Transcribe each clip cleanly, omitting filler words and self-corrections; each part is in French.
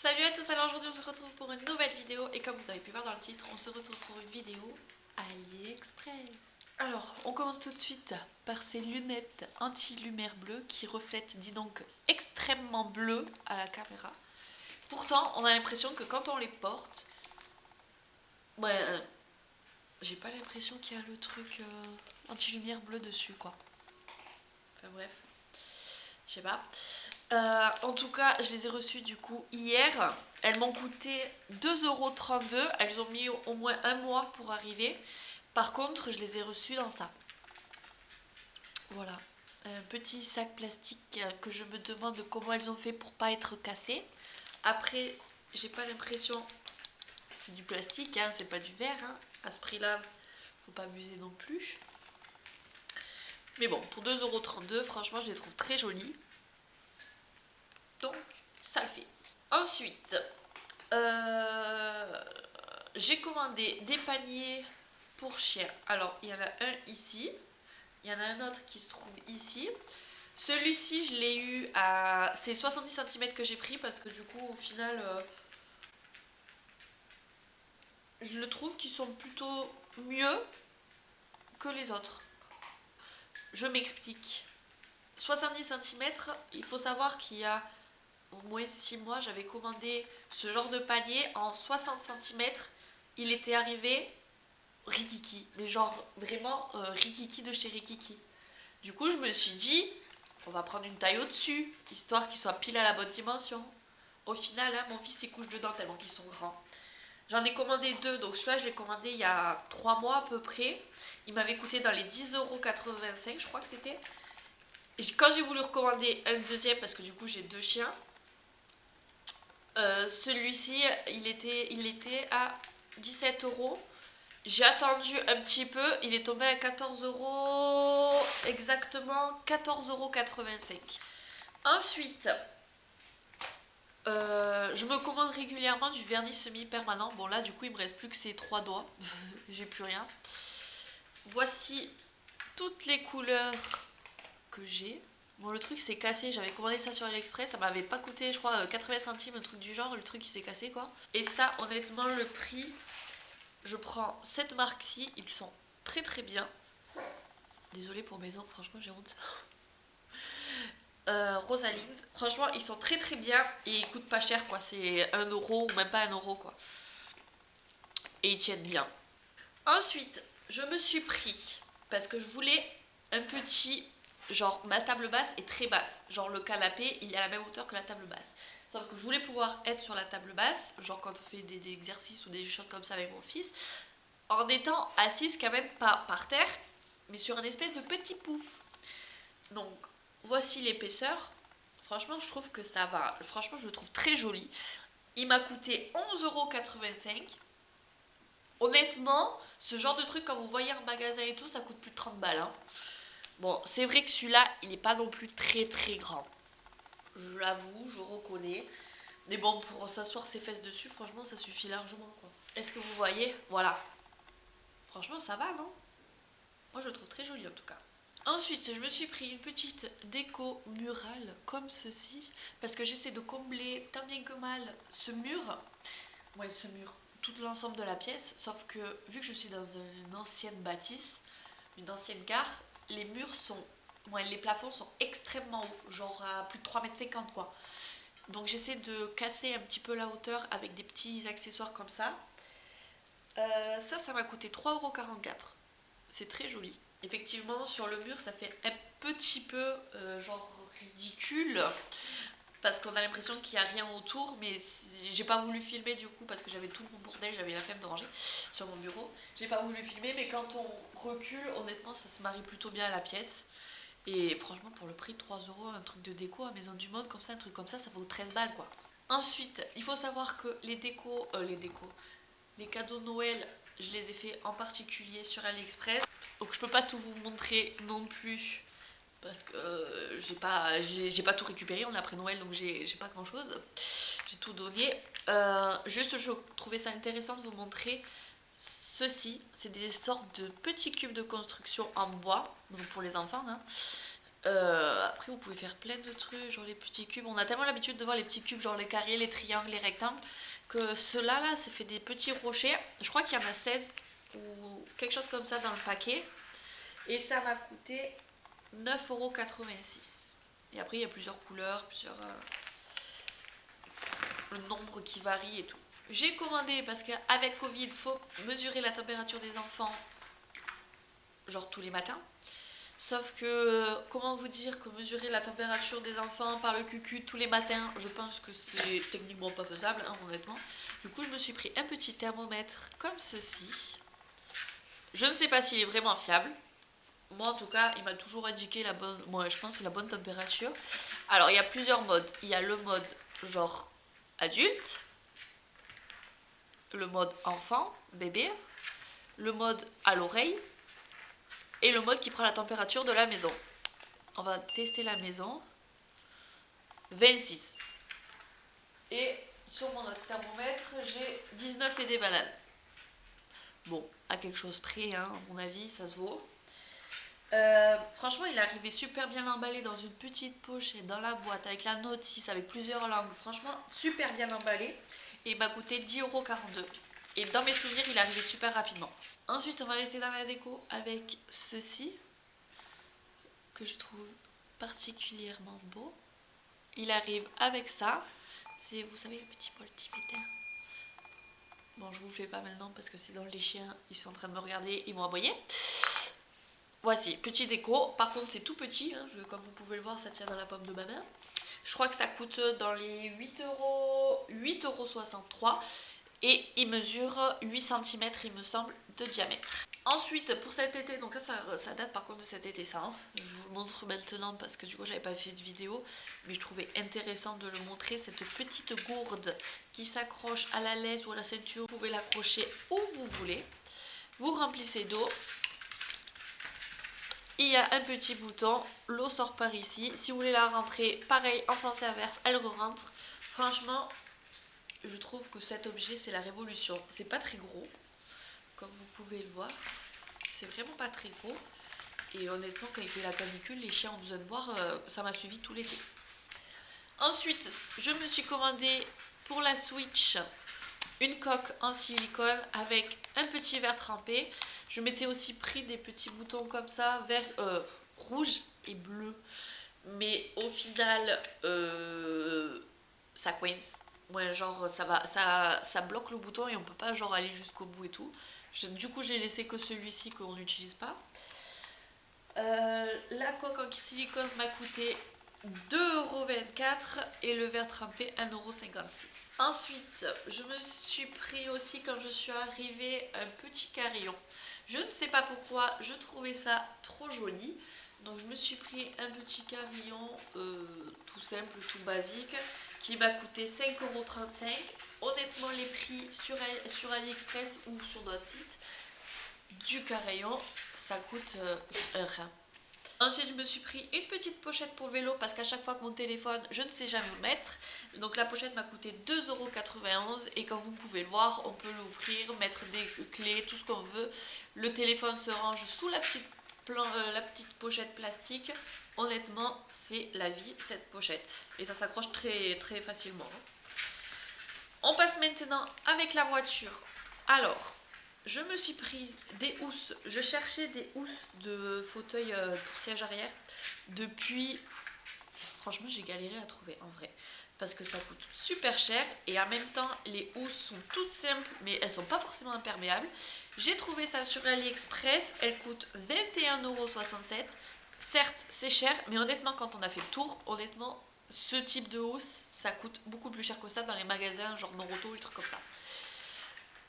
Salut à tous, alors aujourd'hui on se retrouve pour une nouvelle vidéo et comme vous avez pu voir dans le titre, on se retrouve pour une vidéo AliExpress. Alors, on commence tout de suite par ces lunettes anti-lumière bleue qui reflètent, dis donc, extrêmement bleu à la caméra. Pourtant, on a l'impression que quand on les porte, j'ai pas l'impression qu'il y a le truc anti-lumière bleue dessus, quoi. Enfin bref, je sais pas. En tout cas, je les ai reçues du coup hier. Elles m'ont coûté 2,32 €. Elles ont mis au moins un mois pour arriver. Par contre, je les ai reçues dans ça. Voilà. Un petit sac plastique que je me demande comment elles ont fait pour pas être cassées. Après, j'ai pas l'impression... C'est du plastique, hein, c'est pas du verre. Hein. À ce prix-là, faut pas abuser non plus. Mais bon, pour 2,32 €, franchement, je les trouve très jolies. Donc, ça le fait. Ensuite, j'ai commandé des paniers pour chiens. Alors, il y en a un ici. Il y en a un autre qui se trouve ici. Celui-ci, je l'ai eu à... C'est 70 cm que j'ai pris parce que du coup, au final, je le trouve qu'ils sont plutôt mieux que les autres. Je m'explique. 70 cm, il faut savoir qu'il y a au moins 6 mois, j'avais commandé ce genre de panier en 60 cm. Il était arrivé Rikiki, mais genre vraiment Rikiki de chez Rikiki. Du coup, je me suis dit, on va prendre une taille au-dessus, histoire qu'il soit pile à la bonne dimension. Au final, hein, mon fils il couche dedans tellement qu'ils sont grands. J'en ai commandé deux, donc celui-là je l'ai commandé il y a 3 mois à peu près. Il m'avait coûté dans les 10,85 €, je crois que c'était. Et quand j'ai voulu recommander un deuxième, parce que du coup j'ai deux chiens, celui-ci il était à 17 €. J'ai attendu un petit peu, il est tombé à 14 €, exactement 14,85 €. Ensuite, je me commande régulièrement du vernis semi-permanent. Bon là du coup il me reste plus que ces 3 doigts, j'ai plus rien. Voici toutes les couleurs que j'ai. Bon le truc s'est cassé, j'avais commandé ça sur AliExpress, ça m'avait pas coûté je crois 80 centimes, un truc du genre, le truc qui s'est cassé quoi. Et ça honnêtement le prix, je prends cette marque-ci, ils sont très très bien. Désolée pour mes ongles, franchement j'ai honte. Rosalinde, franchement ils sont très très bien et ils coûtent pas cher quoi, c'est 1 € ou même pas 1 € quoi. Et ils tiennent bien. Ensuite, je me suis pris, parce que je voulais un petit, genre ma table basse est très basse, genre le canapé il est à la même hauteur que la table basse. Sauf que je voulais pouvoir être sur la table basse, genre quand on fait des exercices ou des choses comme ça avec mon fils, en étant assise quand même pas par terre, mais sur un espèce de petit pouf. Donc, voici l'épaisseur. Franchement, je trouve que ça va. Franchement, je le trouve très joli. Il m'a coûté 11,85 €. Honnêtement, ce genre de truc, quand vous voyez en magasin et tout, ça coûte plus de 30 balles. Hein. Bon, c'est vrai que celui-là, il n'est pas non plus très très grand. Je l'avoue, je reconnais. Mais bon, pour s'asseoir ses fesses dessus, franchement, ça suffit largement. Est-ce que vous voyez? Voilà. Franchement, ça va, non? Moi, je le trouve très joli en tout cas. Ensuite, je me suis pris une petite déco murale comme ceci, parce que j'essaie de combler tant bien que mal ce mur. Ouais, ce mur, tout l'ensemble de la pièce, sauf que vu que je suis dans une ancienne bâtisse, une ancienne gare, les murs sont, les plafonds sont extrêmement hauts, genre à plus de 3,50 m quoi. Donc j'essaie de casser un petit peu la hauteur avec des petits accessoires comme ça. Ça m'a coûté 3,44 €. C'est très joli. Effectivement, sur le mur, ça fait un petit peu genre ridicule parce qu'on a l'impression qu'il n'y a rien autour, mais j'ai pas voulu filmer du coup parce que j'avais tout mon bordel, j'avais la flemme de ranger sur mon bureau. J'ai pas voulu filmer, mais quand on recule, honnêtement, ça se marie plutôt bien à la pièce. Et franchement, pour le prix de 3 €, un truc de déco à Maison du Monde, comme ça, un truc comme ça vaut 13 balles quoi. Ensuite, il faut savoir que les cadeaux de Noël, je les ai fait en particulier sur AliExpress. Donc je peux pas tout vous montrer non plus parce que j'ai pas tout récupéré, on est après Noël donc j'ai pas grand chose, j'ai tout donné. Juste je trouvais ça intéressant de vous montrer ceci, c'est des sortes de petits cubes de construction en bois, donc pour les enfants, hein. Après vous pouvez faire plein de trucs, genre les petits cubes. On a tellement l'habitude de voir les petits cubes, genre les carrés, les triangles, les rectangles, que ceux-là, là, c'est fait des petits rochers. Je crois qu'il y en a 16 ou quelque chose comme ça dans le paquet. Et ça m'a coûté 9,86 €. Et après, il y a plusieurs couleurs, plusieurs le nombre qui varie et tout. J'ai commandé parce qu'avec Covid, il faut mesurer la température des enfants, genre tous les matins. Sauf que, comment vous dire que mesurer la température des enfants par le cucu tous les matins, je pense que c'est techniquement pas faisable, hein, honnêtement. Du coup, je me suis pris un petit thermomètre comme ceci. Je ne sais pas s'il est vraiment fiable. Moi, en tout cas, il m'a toujours indiqué la bonne, moi, je pense que c'est la bonne température. Alors, il y a plusieurs modes. Il y a le mode genre adulte, le mode enfant, bébé, le mode à l'oreille et le mode qui prend la température de la maison. On va tester la maison. 26. Et sur mon autre thermomètre, j'ai 19 et des bananes. Bon, à quelque chose près, hein, à mon avis, ça se vaut. Franchement, il est arrivé super bien emballé dans une petite pochette, dans la boîte, avec la notice, avec plusieurs langues. Franchement, super bien emballé. Et il m'a coûté 10,42 €. Et dans mes souvenirs, il est arrivé super rapidement. Ensuite, on va rester dans la déco avec ceci, que je trouve particulièrement beau. Il arrive avec ça. C'est, vous savez, le petit multimédia. Bon, je vous le fais pas maintenant parce que sinon les chiens, ils sont en train de me regarder, ils vont aboyer. Voici, petit déco. Par contre, c'est tout petit, hein. Comme vous pouvez le voir, ça tient dans la paume de ma main. Je crois que ça coûte dans les 8,63 € et il mesure 8 cm, il me semble, de diamètre. Ensuite, pour cet été, donc ça date par contre de cet été, ça, hein. Je vous le montre maintenant parce que du coup, j'avais pas fait de vidéo, mais je trouvais intéressant de le montrer. Cette petite gourde qui s'accroche à la laisse ou à la ceinture, vous pouvez l'accrocher où vous voulez. Vous remplissez d'eau. Il y a un petit bouton, l'eau sort par ici. Si vous voulez la rentrer, pareil, en sens inverse, elle rentre. Franchement, je trouve que cet objet, c'est la révolution. C'est pas très gros, comme vous pouvez le voir. C'est vraiment pas très gros. Et honnêtement, quand il fait la canicule, les chiens ont besoin de boire. Ça m'a suivi tout l'été. Ensuite, je me suis commandé pour la Switch une coque en silicone avec un petit verre trempé. Je m'étais aussi pris des petits boutons comme ça, vert, rouge et bleu. Mais au final, ça coince. Ouais, genre ça bloque le bouton et on peut pas genre aller jusqu'au bout et tout. Du coup, j'ai laissé que celui-ci qu'on n'utilise pas. La coque en silicone m'a coûté 2,24 € et le verre trempé 1,56 €. Ensuite, je me suis pris aussi quand je suis arrivée un petit carillon. Je ne sais pas pourquoi, je trouvais ça trop joli. Donc je me suis pris un petit carillon tout simple, tout basique, qui m'a coûté 5,35 €. Honnêtement, les prix sur AliExpress ou sur d'autres sites du carillon, ça coûte un rein. Ensuite, je me suis pris une petite pochette pour vélo parce qu'à chaque fois que mon téléphone, je ne sais jamais où mettre. Donc la pochette m'a coûté 2,91 € et comme vous pouvez le voir, on peut l'ouvrir, mettre des clés, tout ce qu'on veut. Le téléphone se range sous la petite pochette plastique. Honnêtement, c'est la vie cette pochette. Et ça s'accroche très, très facilement. On passe maintenant avec la voiture. Alors, je me suis prise des housses. Je cherchais des housses de fauteuil pour siège arrière depuis... Franchement, j'ai galéré à trouver en vrai. Parce que ça coûte super cher. Et en même temps, les housses sont toutes simples, mais elles sont pas forcément imperméables. J'ai trouvé ça sur AliExpress. Elles coûtent 21,67 €. Certes, c'est cher, mais honnêtement, quand on a fait le tour, honnêtement, ce type de housse, ça coûte beaucoup plus cher que ça dans les magasins, genre Noroto, des trucs comme ça.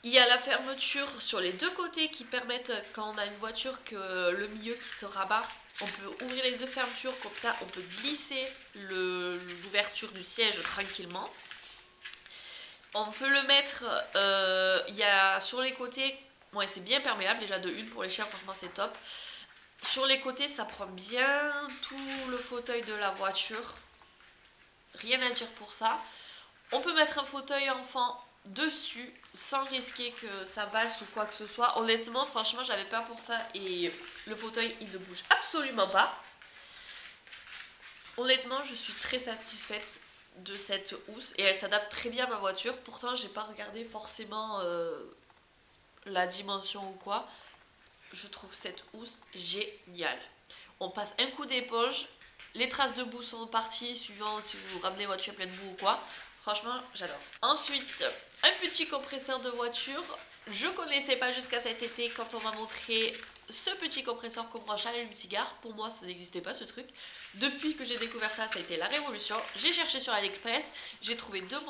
Il y a la fermeture sur les deux côtés qui permettent, quand on a une voiture, que le milieu qui se rabat, on peut ouvrir les deux fermetures, comme ça on peut glisser l'ouverture du siège tranquillement. On peut le mettre, il y a sur les côtés, ouais, c'est bien perméable déjà de une pour les chiens, franchement c'est top. Sur les côtés, ça prend bien tout le fauteuil de la voiture, rien à dire pour ça. On peut mettre un fauteuil enfant dessus sans risquer que ça passe ou quoi que ce soit. Honnêtement, franchement, j'avais peur pour ça et le fauteuil il ne bouge absolument pas. Honnêtement, je suis très satisfaite de cette housse et elle s'adapte très bien à ma voiture. Pourtant, j'ai pas regardé forcément la dimension ou quoi. Je trouve cette housse géniale. On passe un coup d'éponge, les traces de boue sont parties suivant si vous ramenez votre voiture pleine de boue ou quoi. Franchement, j'adore. Ensuite, un petit compresseur de voiture. Je connaissais pas jusqu'à cet été quand on m'a montré ce petit compresseur qu'on branche à l'allume-cigare. Pour moi, ça n'existait pas ce truc. Depuis que j'ai découvert ça, ça a été la révolution. J'ai cherché sur AliExpress, j'ai trouvé deux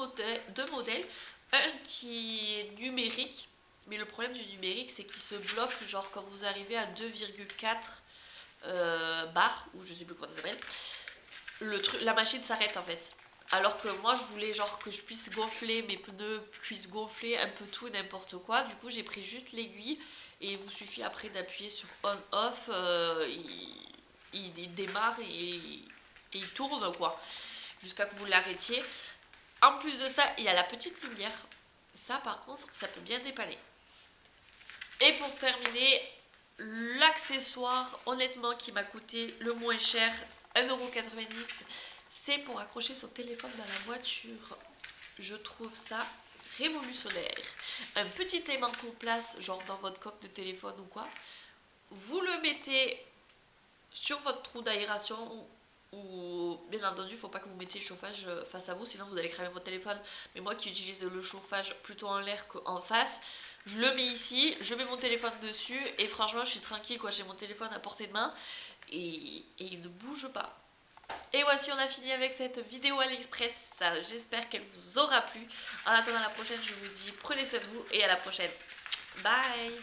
modèles. Un qui est numérique, mais le problème du numérique, c'est qu'il se bloque genre quand vous arrivez à 2,4 bar, ou je sais plus comment ça s'appelle, la machine s'arrête en fait. Alors que moi je voulais genre que je puisse gonfler mes pneus, puisse gonfler un peu tout et n'importe quoi. Du coup j'ai pris juste l'aiguille et il vous suffit après d'appuyer sur on off, il démarre et il tourne quoi, jusqu'à que vous l'arrêtiez. En plus de ça, il y a la petite lumière. Ça par contre, ça peut bien dépanner. Et pour terminer, l'accessoire honnêtement qui m'a coûté le moins cher, 1,90€, c'est pour accrocher son téléphone dans la voiture. Je trouve ça révolutionnaire. Un petit aimant qu'on place genre dans votre coque de téléphone ou quoi. Vous le mettez sur votre trou d'aération ou bien entendu il ne faut pas que vous mettiez le chauffage face à vous, sinon vous allez cramer votre téléphone. Mais moi qui utilise le chauffage plutôt en l'air qu'en face, je le mets ici, je mets mon téléphone dessus et franchement je suis tranquille quoi, j'ai mon téléphone à portée de main et il ne bouge pas. Et voici, on a fini avec cette vidéo AliExpress. J'espère qu'elle vous aura plu. En attendant la prochaine, je vous dis prenez soin de vous et à la prochaine. Bye.